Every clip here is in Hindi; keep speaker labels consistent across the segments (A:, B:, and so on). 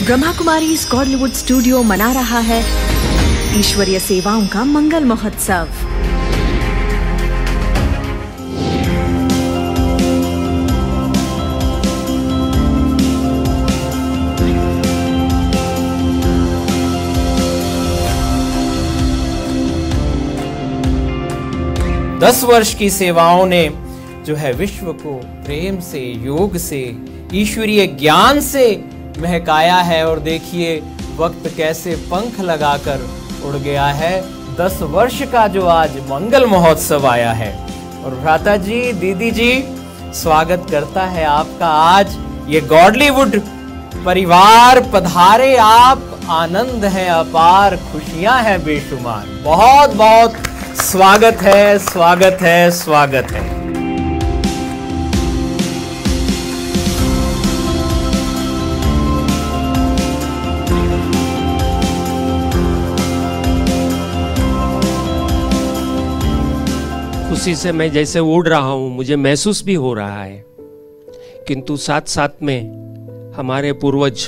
A: ब्रह्मा कुमारी गॉडलीवुड स्टूडियो मना रहा है ईश्वरीय सेवाओं का मंगल महोत्सव।
B: दस वर्ष की सेवाओं ने जो है विश्व को प्रेम से, योग से, ईश्वरीय ज्ञान से महकाया है। और देखिए वक्त कैसे पंख लगाकर उड़ गया है। 10 वर्ष का जो आज मंगल महोत्सव आया है। और भ्राता जी, दीदी जी, स्वागत करता है आपका। आज ये गॉडलीवुड परिवार पधारे आप, आनंद है अपार, खुशियां हैं बेशुमार। बहुत बहुत स्वागत है, स्वागत है, स्वागत है।
C: खुशी से मैं जैसे उड़ रहा हूं, मुझे महसूस भी हो रहा है, किंतु साथ साथ में हमारे पूर्वज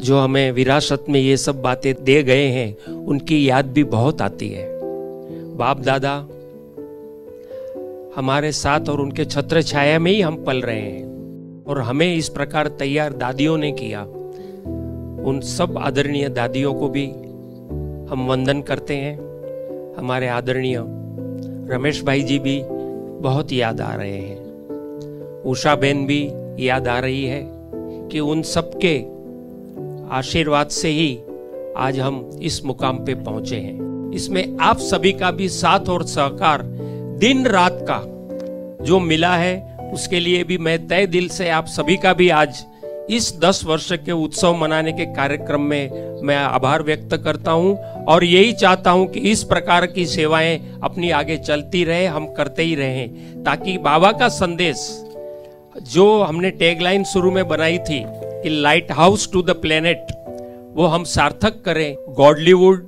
C: जो हमें विरासत में ये सब बातें दे गए हैं, उनकी याद भी बहुत आती है। बाप दादा हमारे साथ और उनके छत्र छाया में ही हम पल रहे हैं, और हमें इस प्रकार तैयार दादियों ने किया। उन सब आदरणीय दादियों को भी हम वंदन करते हैं। हमारे आदरणीय रमेश भाई जी भी बहुत याद आ रहे हैं। उषा बहन भी याद आ रही है कि उन सब के आशीर्वाद से ही आज हम इस मुकाम पे पहुंचे हैं। इसमें आप सभी का भी साथ और सहकार दिन रात का जो मिला है, उसके लिए भी मैं तहे दिल से आप सभी का भी आज इस 10 वर्ष के उत्सव मनाने के कार्यक्रम में मैं आभार व्यक्त करता हूं। और यही चाहता हूं कि इस प्रकार की सेवाएं अपनी आगे चलती रहे, हम करते ही रहें, ताकि बाबा का संदेश जो हमने टैगलाइन शुरू में बनाई थी कि lighthouse to the planet, वो हम सार्थक करें। गॉडलीवुड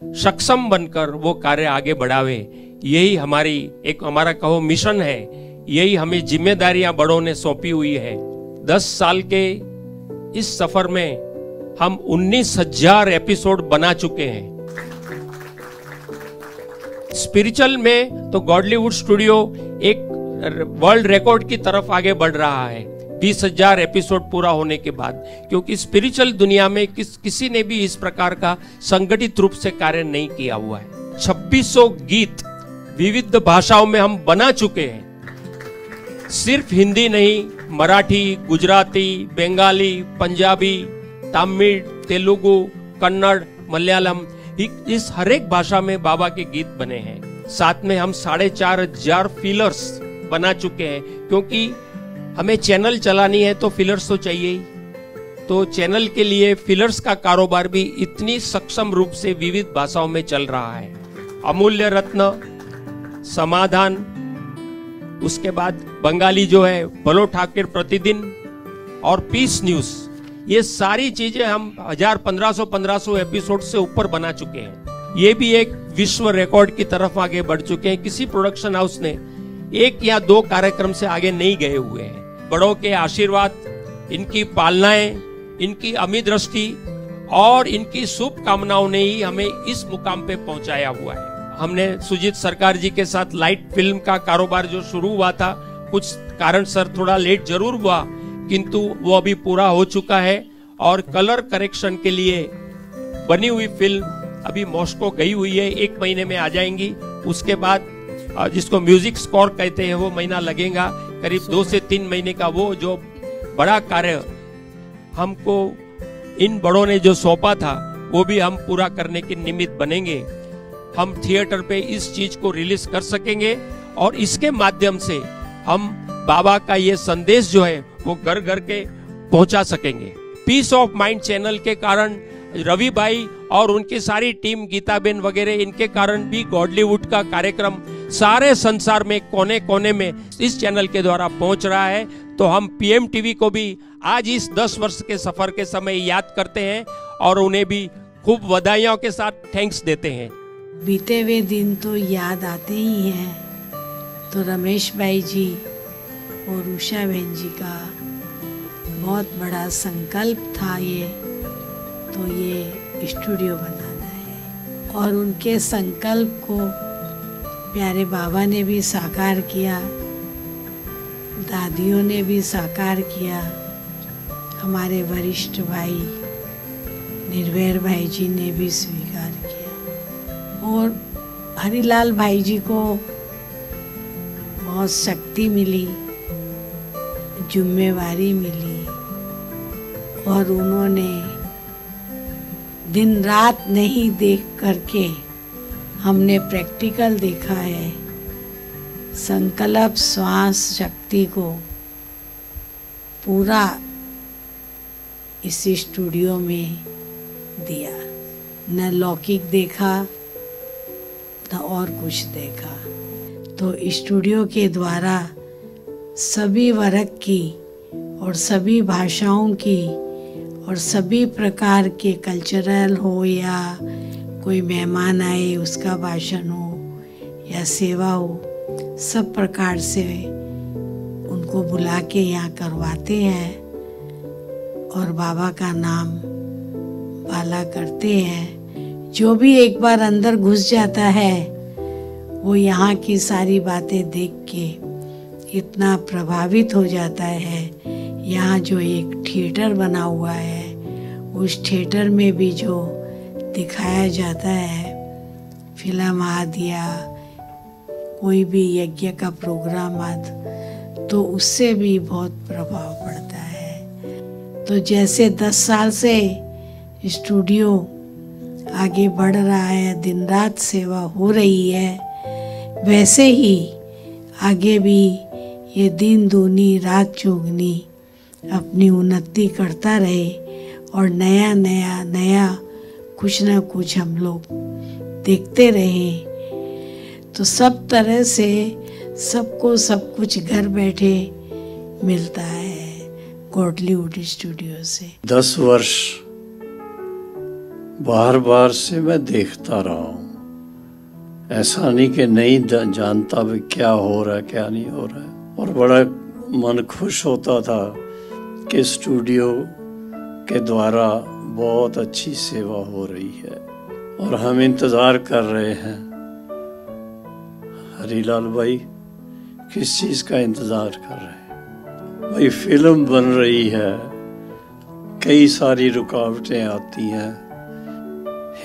C: सक्षम बनकर वो कार्य आगे बढ़ावे। यही हमारा कहो मिशन है। यही हमें जिम्मेदारियां बड़ों ने सौंपी हुई है। 10 साल के इस सफर में हम 19,000 एपिसोड बना चुके हैं। स्पिरिचुअल में तो गॉडलीवुड स्टूडियो एक वर्ल्ड रिकॉर्ड की तरफ आगे बढ़ रहा है 20,000 एपिसोड पूरा होने के बाद, क्योंकि स्पिरिचुअल दुनिया में किसी ने भी इस प्रकार का संगठित रूप से कार्य नहीं किया हुआ है। 2600 गीत विविध भाषाओं में हम बना चुके हैं। सिर्फ हिंदी नहीं, मराठी, गुजराती, बंगाली, पंजाबी, तमिल, तेलुगु, कन्नड़, मलयालम, इस हर एक भाषा में बाबा के गीत बने हैं। साथ में हम 4,500 फिलर्स बना चुके हैं, क्योंकि हमें चैनल चलानी है तो फिलर्स तो चाहिए ही। तो चैनल के लिए फिलर्स का कारोबार भी इतनी सक्षम रूप से विविध भाषाओं में चल रहा है। अमूल्य रत्न, समाधान, उसके बाद बंगाली जो है भलो ठाकुर प्रतिदिन और पीस न्यूज, ये सारी चीजें हम 1500 एपिसोड से ऊपर बना चुके हैं। ये भी एक विश्व रिकॉर्ड की तरफ आगे बढ़ चुके हैं। किसी प्रोडक्शन हाउस ने 1 या 2 कार्यक्रम से आगे नहीं गए हुए हैं। बड़ों के आशीर्वाद, इनकी पालनाएं, इनकी अमित दृष्टि और इनकी शुभकामनाओं ने ही हमें इस मुकाम पे पहुंचाया हुआ है। हमने सुजीत सरकार जी के साथ लाइट फिल्म का कारोबार जो शुरू हुआ था, कुछ कारण सर थोड़ा लेट जरूर हुआ, किंतु वो अभी पूरा हो चुका है। और कलर करेक्शन के लिए बनी हुई फिल्म अभी मॉस्को गई हुई है, 1 महीने में आ जाएंगी। उसके बाद जिसको म्यूजिक स्कोर कहते हैं वो महीना लगेगा। करीब 2 से 3 महीने का वो जो बड़ा कार्य हमको इन बड़ों ने जो सौंपा था, वो भी हम पूरा करने के निमित्त बनेंगे। हम थिएटर पे इस चीज को रिलीज कर सकेंगे और इसके माध्यम से हम बाबा का ये संदेश जो है वो घर घर के पहुंचा सकेंगे। पीस ऑफ माइंड चैनल के कारण रवि भाई और उनकी सारी टीम, गीता बेन वगैरह, इनके कारण भी गॉडलीवुड का कार्यक्रम सारे संसार में कोने कोने में इस चैनल के द्वारा पहुंच रहा है। तो हम पीएम टीवी को भी आज इस 10 वर्ष के सफर के समय याद करते हैं और उन्हें भी खूब बधाइयों के साथ थैंक्स देते हैं।
D: बीते हुए दिन तो याद आते ही हैं, तो रमेश भाई जी और उषा बहन जी का बहुत बड़ा संकल्प था ये, तो ये स्टूडियो बनाना है। और उनके संकल्प को प्यारे बाबा ने भी साकार किया, दादियों ने भी साकार किया, हमारे वरिष्ठ भाई निर्भय भाई जी ने भी स्वीकार किया, और हरिलाल भाई जी को बहुत शक्ति मिली, जिम्मेवारी मिली, और उन्होंने दिन रात नहीं देख करके हमने प्रैक्टिकल देखा है, संकल्प श्वास शक्ति को पूरा इस स्टूडियो में दिया। न लौकिक देखा न और कुछ देखा। तो स्टूडियो के द्वारा सभी वर्ग की और सभी भाषाओं की और सभी प्रकार के कल्चरल हो या कोई मेहमान आए उसका भाषण हो या सेवा हो, सब प्रकार से उनको बुला के यहाँ करवाते हैं और बाबा का नाम बाला करते हैं। जो भी एक बार अंदर घुस जाता है वो यहाँ की सारी बातें देख के इतना प्रभावित हो जाता है। यहाँ जो एक थिएटर बना हुआ है, उस थिएटर में भी जो दिखाया जाता है फिल्म आदि या कोई भी यज्ञ का प्रोग्राम आदि, तो उससे भी बहुत प्रभाव पड़ता है। तो जैसे 10 साल से स्टूडियो आगे बढ़ रहा है, दिन रात सेवा हो रही है, वैसे ही आगे भी ये दिन दूनी रात चौगनी अपनी उन्नति करता रहे और नया नया नया कुछ ना कुछ हम लोग देखते रहें। तो सब तरह से सबको सब कुछ घर बैठे मिलता है गॉडलीवुड स्टूडियो से।
E: 10 वर्ष बार बार से मैं देखता रहा हूँ, ऐसा नहीं कि नहीं जानता भी क्या हो रहा है क्या नहीं हो रहा है। और बड़ा मन खुश होता था कि स्टूडियो के द्वारा बहुत अच्छी सेवा हो रही है और हम इंतज़ार कर रहे हैं। हरीलाल भाई किस चीज़ का इंतज़ार कर रहे हैं? भाई फिल्म बन रही है, कई सारी रुकावटें आती हैं,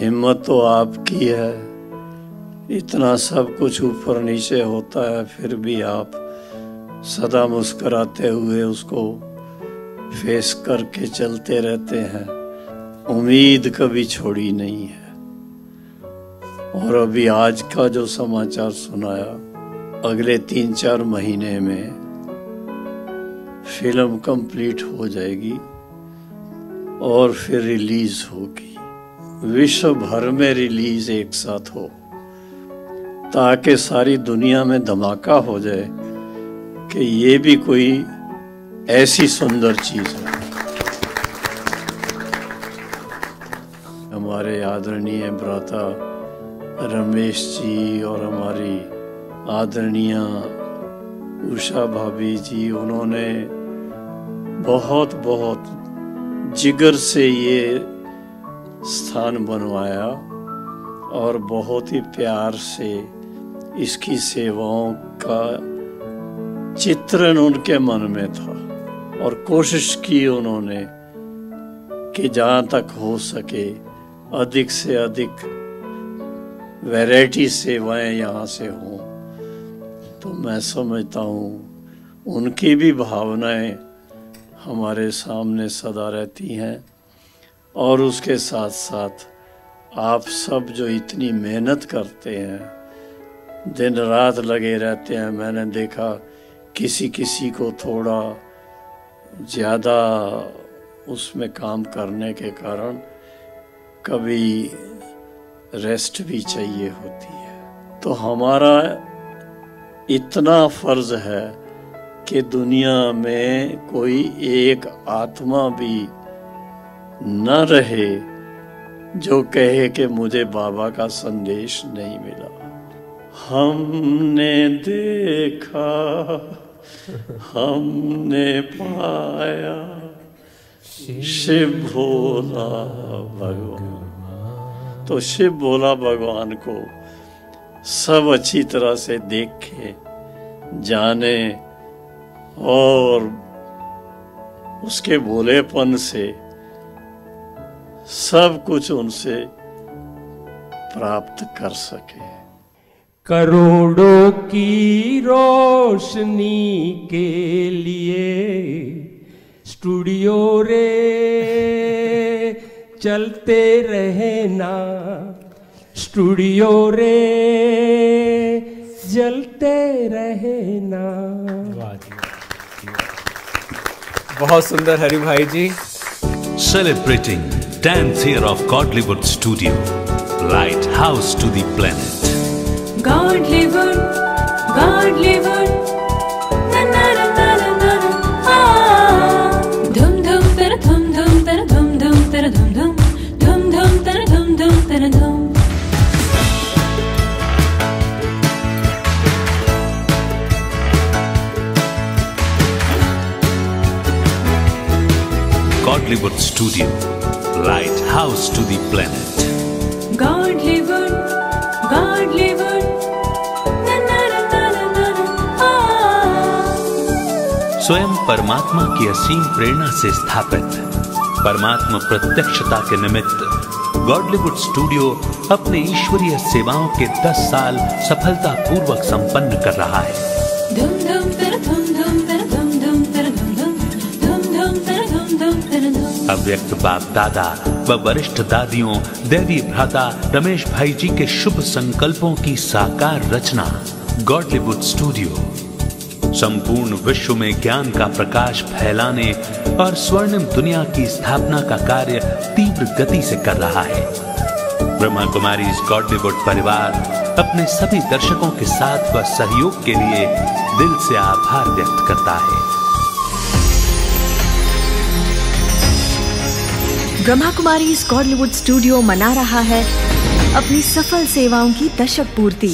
E: हिम्मत तो आपकी है, इतना सब कुछ ऊपर नीचे होता है, फिर भी आप सदा मुस्कुराते हुए उसको फेस करके चलते रहते हैं। उम्मीद कभी छोड़ी नहीं है। और अभी आज का जो समाचार सुनाया, अगले 3-4 महीने में फिल्म कंप्लीट हो जाएगी और फिर रिलीज होगी, विश्व भर में रिलीज एक साथ हो, ताकि सारी दुनिया में धमाका हो जाए कि ये भी कोई ऐसी सुंदर चीज है। हमारे आदरणीय भ्राता रमेश जी और हमारी आदरणीय उषा भाभी जी, उन्होंने बहुत बहुत जिगर से ये स्थान बनवाया और बहुत ही प्यार से इसकी सेवाओं का चित्रण उनके मन में था और कोशिश की उन्होंने कि जहाँ तक हो सके अधिक से अधिक वैरायटी सेवाएं यहाँ से हों। तो मैं समझता हूँ उनकी भी भावनाएं हमारे सामने सदा रहती हैं और उसके साथ साथ आप सब जो इतनी मेहनत करते हैं, दिन रात लगे रहते हैं। मैंने देखा किसी किसी को थोड़ा ज़्यादा उसमें काम करने के कारण कभी रेस्ट भी चाहिए होती है। तो हमारा इतना फ़र्ज़ है कि दुनिया में कोई एक आत्मा भी न रहे जो कहे कि मुझे बाबा का संदेश नहीं मिला। हमने देखा हमने पाया शिव भोला भगवान। तो शिव भोला भगवान को सब अच्छी तरह से देखे, जाने और उसके भोलेपन से सब कुछ उनसे प्राप्त कर सके।
C: करोड़ों की रोशनी के लिए स्टूडियो रे चलते रहना, स्टूडियो रे जलते रहना।
B: बहुत सुंदर हरि भाई जी।
F: Celebrating 10th year of Godlywood Studio, Lighthouse to the Planet.
G: Godlywood, Godlywood, na na na na na na. Ah, dhum dhum tera dhum dhum tera dhum dhum tera dhum dhum dhum dhum tera dhum dhum tera dhum.
F: Godlywood Studio, Lighthouse to the Planet.
G: Godlywood, Godlywood, na na na na na na. Ah.
F: स्वयं परमात्मा की असीम प्रेरणा से स्थापित परमात्मा प्रत्यक्षता के निमित्त गॉडलीवुड स्टूडियो अपने ईश्वरीय सेवाओं के 10 साल सफलता पूर्वक संपन्न कर रहा है।
G: धूम धूम तेरा धूम धूम तेरा धूम धूम तेरा धूम धूम धूम धूम तेरा धूम धूम तेरा धूम।
F: अव्यक्त बाप दादा व वरिष्ठ दादियों देवी भ्राता रमेश भाई जी के शुभ संकल्पों की साकार रचना गॉडलीवुड स्टूडियो संपूर्ण विश्व में ज्ञान का प्रकाश फैलाने और स्वर्णिम दुनिया की स्थापना का कार्य तीव्र गति से कर रहा है। ब्रह्मा कुमारी इस गॉडलीवुड परिवार अपने सभी दर्शकों के साथ व सहयोग के लिए दिल से आभार व्यक्त करता है।
A: ब्रह्मा कुमारी गॉडलीवुड स्टूडियो मना रहा है अपनी सफल सेवाओं की दशक पूर्ति।